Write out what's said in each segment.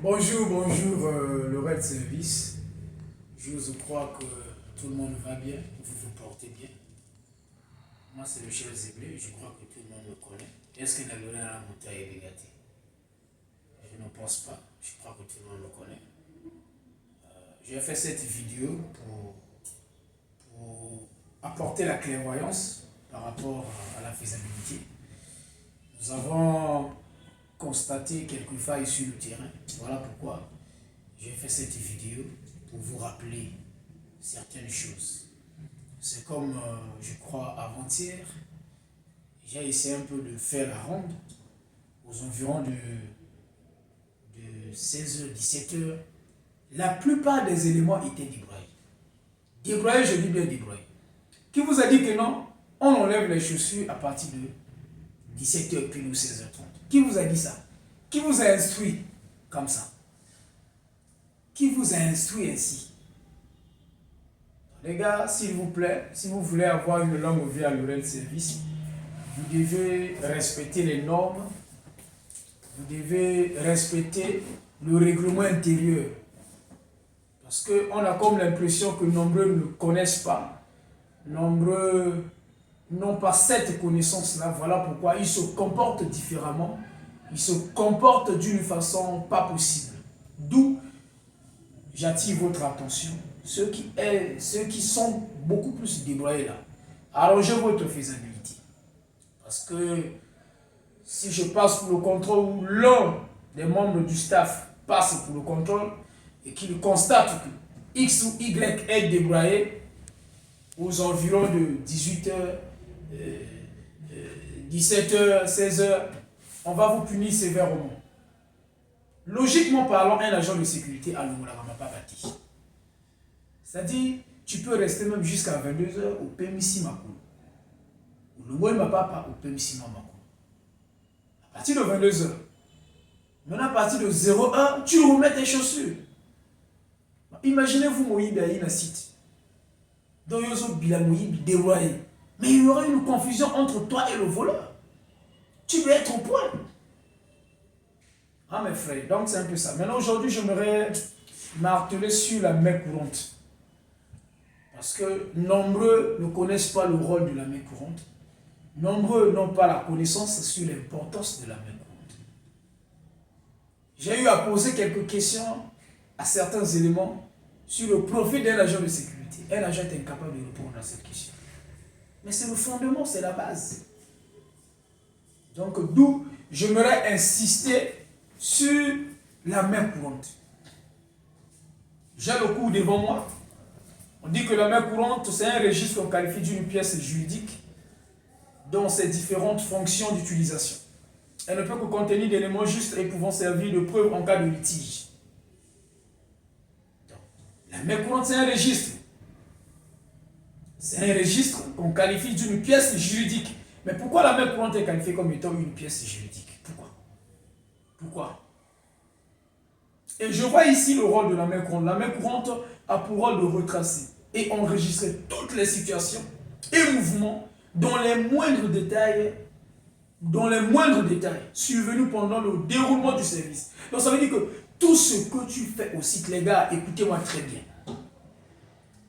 Bonjour, le Red Service. Je crois que tout le monde va bien, vous vous portez bien. Moi, c'est le chef Zéblé, je crois que tout le monde me connaît. Est-ce que la montagne est gâtée? Je ne pense pas, je crois que tout le monde me connaît. J'ai fait cette vidéo pour apporter la clairvoyance par rapport à la faisabilité. Nous avons constaté quelques failles sur le terrain. Voilà pourquoi j'ai fait cette vidéo pour vous rappeler certaines choses. C'est comme, je crois, avant-hier, j'ai essayé un peu de faire la ronde aux environs de 16h, 17h. La plupart des éléments étaient débrouillés. Débrouillés, je dis bien débrouillés. Qui vous a dit que non? On enlève les chaussures à partir de 17h pile ou 16h30. Qui vous a dit ça? Qui vous a instruit comme ça? Qui vous a instruit ainsi? Les gars, s'il vous plaît, si vous voulez avoir une longue vie à l'oreille service, vous devez respecter les normes, vous devez respecter le règlement intérieur. Parce qu'on a comme l'impression que nombreux ne connaissent pas, nombreux n'ont pas cette connaissance-là. Voilà pourquoi ils se comportent différemment, ils se comportent d'une façon pas possible. D'où j'attire votre attention. Ceux qui sont beaucoup plus débrouillés là, arrangez votre faisabilité. Parce que si je passe pour le contrôle ou l'un des membres du staff passe pour le contrôle et qu'il constate que X ou Y est débrouillé aux environs de 18h, 17h, 16h, on va vous punir sévèrement. Logiquement parlant, un agent de sécurité à l'Oumoularama pas bâti. C'est-à-dire, tu peux rester même jusqu'à 22h au PMC Makolo. Ou le Moïma Papa au PMC Makolo. À partir de 22h. Maintenant, à partir de 0h, tu remets tes chaussures. Imaginez-vous Moïbe à une site. Donc, il y a Bila Moïbe dévoyé. Mais il y aura une confusion entre toi et le voleur. Tu dois être au point. Ah mes frères, donc c'est un peu ça. Maintenant aujourd'hui, j'aimerais marteler sur la main courante. Parce que nombreux ne connaissent pas le rôle de la main courante. Nombreux n'ont pas la connaissance sur l'importance de la main courante. J'ai eu à poser quelques questions à certains éléments sur le profil d'un agent de sécurité. Un agent est incapable de répondre à cette question. Mais c'est le fondement, c'est la base. Donc d'où j'aimerais insister sur la main courante. J'ai le cours devant moi. On dit que la main courante, c'est un registre qu'on qualifie d'une pièce juridique dont ses différentes fonctions d'utilisation. Elle ne peut que contenir d'éléments justes et pouvant servir de preuve en cas de litige. Donc, la main courante, c'est un registre. C'est un registre qu'on qualifie d'une pièce juridique. Mais pourquoi la main courante est qualifiée comme étant une pièce juridique? Pourquoi? Et je vois ici le rôle de la main courante. La main courante a pour rôle de retracer et enregistrer toutes les situations et mouvements dans les moindres détails survenus pendant le déroulement du service. Donc ça veut dire que tout ce que tu fais au site, les gars, écoutez-moi très bien.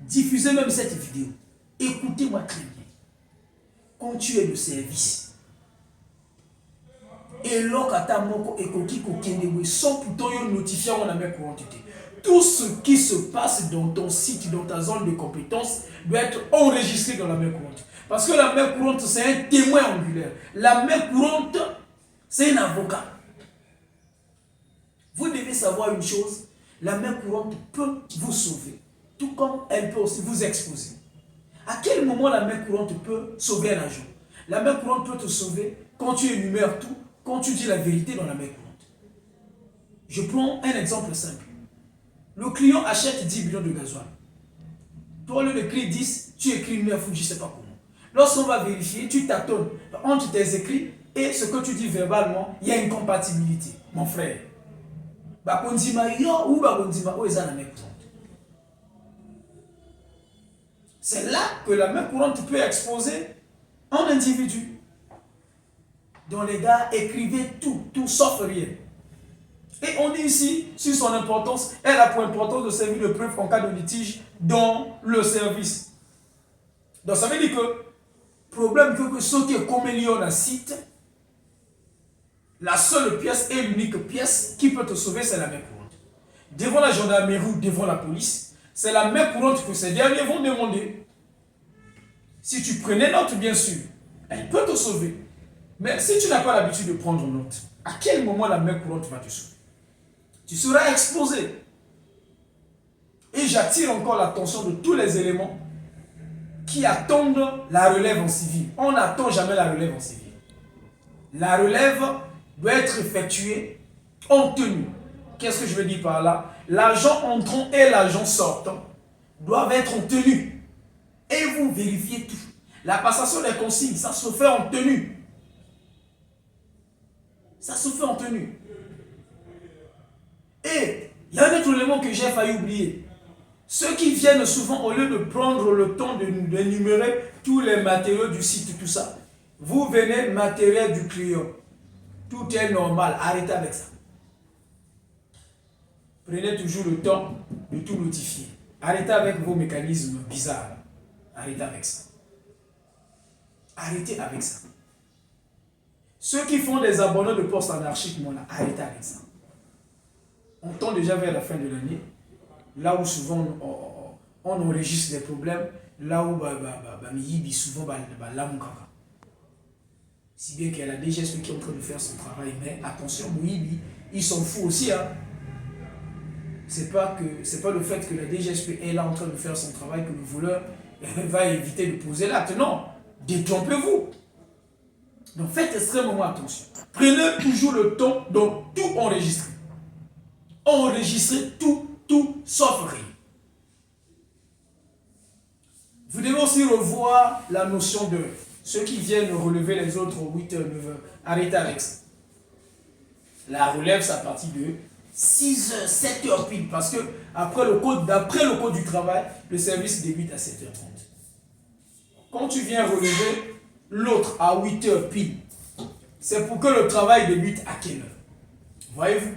Diffusez même cette vidéo. Écoutez-moi très bien. Quand tu es de service, et l'okata moko ekoki kokende sans pourtant notifier on a main courante. Tout ce qui se passe dans ton site, dans ta zone de compétence, doit être enregistré dans la main courante. Parce que la main courante, c'est un témoin angulaire. La main courante, c'est un avocat. Vous devez savoir une chose, la main courante peut vous sauver, tout comme elle peut aussi vous exposer. À quel moment la main courante peut sauver un agent? La main courante peut te sauver quand tu énumères tout, quand tu dis la vérité dans la main courante. Je prends un exemple simple. Le client achète 10 millions de gasoil. Toi, au lieu d'écrire 10, tu écris 9 ou je ne sais pas comment. Lorsqu'on va vérifier, tu tâtonnes entre tes écrits et ce que tu dis verbalement, il y a une compatibilité, mon frère. C'est là que la main courante peut exposer un individu. Donc les gars, écrivez tout sauf rien. Et on dit ici, sur son importance, elle a pour importance de servir de preuve en cas de litige dans le service. Donc ça veut dire que, problème que ce qui est comme dans le site, la seule pièce et l'unique pièce qui peut te sauver, c'est la main courante. Devant la gendarmerie ou devant la police, c'est la main courante que ces derniers vont demander. Si tu prenais note, bien sûr, elle peut te sauver. Mais si tu n'as pas l'habitude de prendre note, à quel moment la main courante va te sauver? Tu seras exposé. Et j'attire encore l'attention de tous les éléments qui attendent la relève en civil. On n'attend jamais la relève en civil. La relève doit être effectuée en tenue. Qu'est-ce que je veux dire par là? L'agent entrant et l'agent sortant doivent être en tenue. Et vous vérifiez tout. La passation des consignes, ça se fait en tenue. Ça se fait en tenue. Et il y a un autre élément que j'ai failli oublier. Ceux qui viennent souvent, au lieu de prendre le temps d'énumérer tous les matériaux du site, tout ça, vous venez matériel du client. Tout est normal, arrêtez avec ça. Prenez toujours le temps de tout notifier. Arrêtez avec vos mécanismes bizarres. Arrêtez avec ça. Arrêtez avec ça. Ceux qui font des abonnés de poste anarchiques, arrêtez avec ça. On tend déjà vers la fin de l'année, là où souvent on enregistre des problèmes, là où souvent si bien qu'il y a la DGSP qui est en train de faire son travail, mais attention, Moïbi, il s'en fout aussi. Hein. C'est pas le fait que la DGSP est là en train de faire son travail que le voleur va éviter de poser l'acte. Non, détrompez-vous. Donc faites extrêmement attention. Prenez toujours le temps de tout enregistrer. Enregistrer tout sauf rien. Vous devez aussi revoir la notion d'heure. Ceux qui viennent relever les autres 8h, 9h, arrêtez avec ça. La relève, c'est à partir de 6h, 7h pile. Parce que d'après le code du travail, le service débute à 7h30. Quand tu viens relever l'autre à 8h pile, c'est pour que le travail débute à quelle heure? Voyez-vous?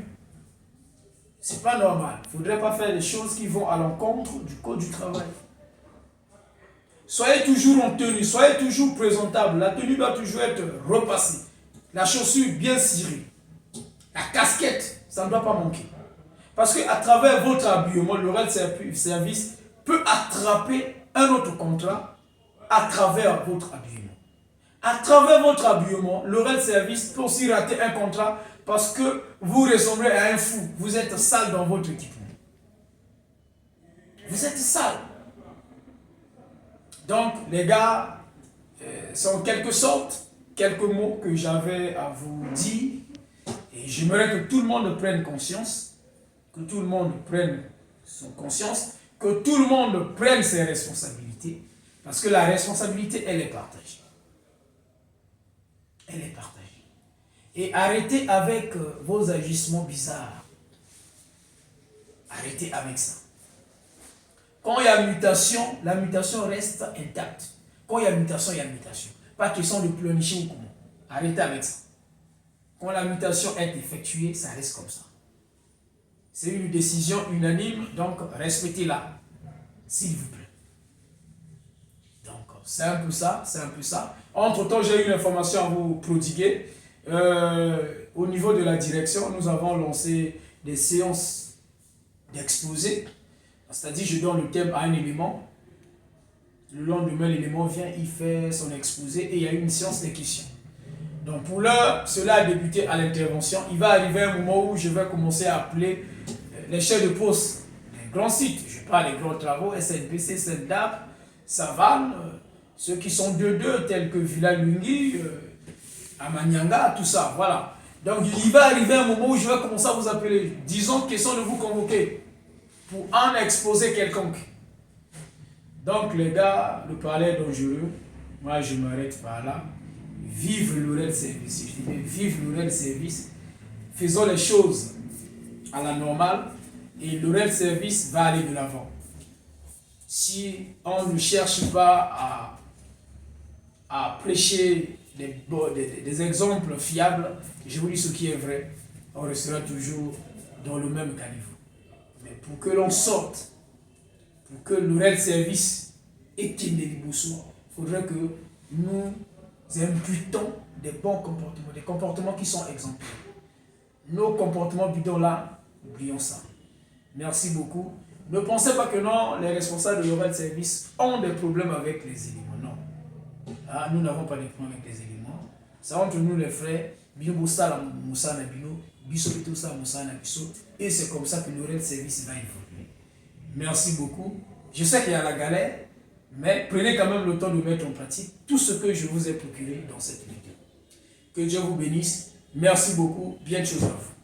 C'est pas normal. Il ne faudrait pas faire des choses qui vont à l'encontre du code du travail. Soyez toujours en tenue, soyez toujours présentable. La tenue doit toujours être repassée. La chaussure bien cirée. La casquette, ça ne doit pas manquer. Parce qu'à travers votre habillement, le REL service peut attraper un autre contrat à travers votre habillement. À travers votre habillement, le REL service peut aussi rater un contrat parce que vous ressemblez à un fou. Vous êtes sale dans votre équipement. Vous êtes sale. Donc, les gars, c'est en quelque sorte quelques mots que j'avais à vous dire. Et j'aimerais que tout le monde prenne conscience, que tout le monde prenne son conscience, que tout le monde prenne ses responsabilités, parce que la responsabilité, elle est partagée. Elle est partagée. Et arrêtez avec vos agissements bizarres. Arrêtez avec ça. Quand il y a mutation, la mutation reste intacte. Quand il y a mutation, il y a mutation. Pas question de pleurnicher ou comment. Arrêtez avec ça. Quand la mutation est effectuée, ça reste comme ça. C'est une décision unanime, donc respectez-la, s'il vous plaît. Donc, c'est un peu ça, c'est un peu ça. Entre-temps, j'ai une information à vous prodiguer. Au niveau de la direction, nous avons lancé des séances d'exposé. C'est-à-dire, je donne le thème à un élément. Le lendemain, l'élément vient, il fait son exposé et il y a une séance de questions. Donc, pour l'heure, cela a débuté à l'intervention. Il va arriver un moment où je vais commencer à appeler les chefs de poste des grands sites. Je parle des grands travaux, SNPC, SNDAP, Savane, ceux qui sont 2-2, tels que Villa Lungi, Amanyanga, tout ça. Voilà. Donc, il va arriver un moment où je vais commencer à vous appeler. Disons, question de vous convoquer pour en exposer quelconque. Donc, les gars, le palais est dangereux. Moi, je m'arrête par là. Vive le REL service. Je dis vive le REL service. Faisons les choses à la normale et le REL service va aller de l'avant. Si on ne cherche pas à prêcher des exemples fiables, je vous dis ce qui est vrai, on restera toujours dans le même caniveau. Mais pour que l'on sorte, pour que l'oreille service et qu'il il faudrait que nous imputons des bons comportements, des comportements qui sont exemplaires. Nos comportements bidons là, oublions ça. Merci beaucoup. Ne pensez pas que non, les responsables de l'oral service ont des problèmes avec les éléments. Non. Ah, nous n'avons pas de problème avec les éléments. Ça entre nous les frères. Et c'est comme ça que l'oral service va évoluer. Merci beaucoup. Je sais qu'il y a la galère, mais prenez quand même le temps de mettre en pratique tout ce que je vous ai procuré dans cette vidéo. Que Dieu vous bénisse. Merci beaucoup. Bien de choses à vous.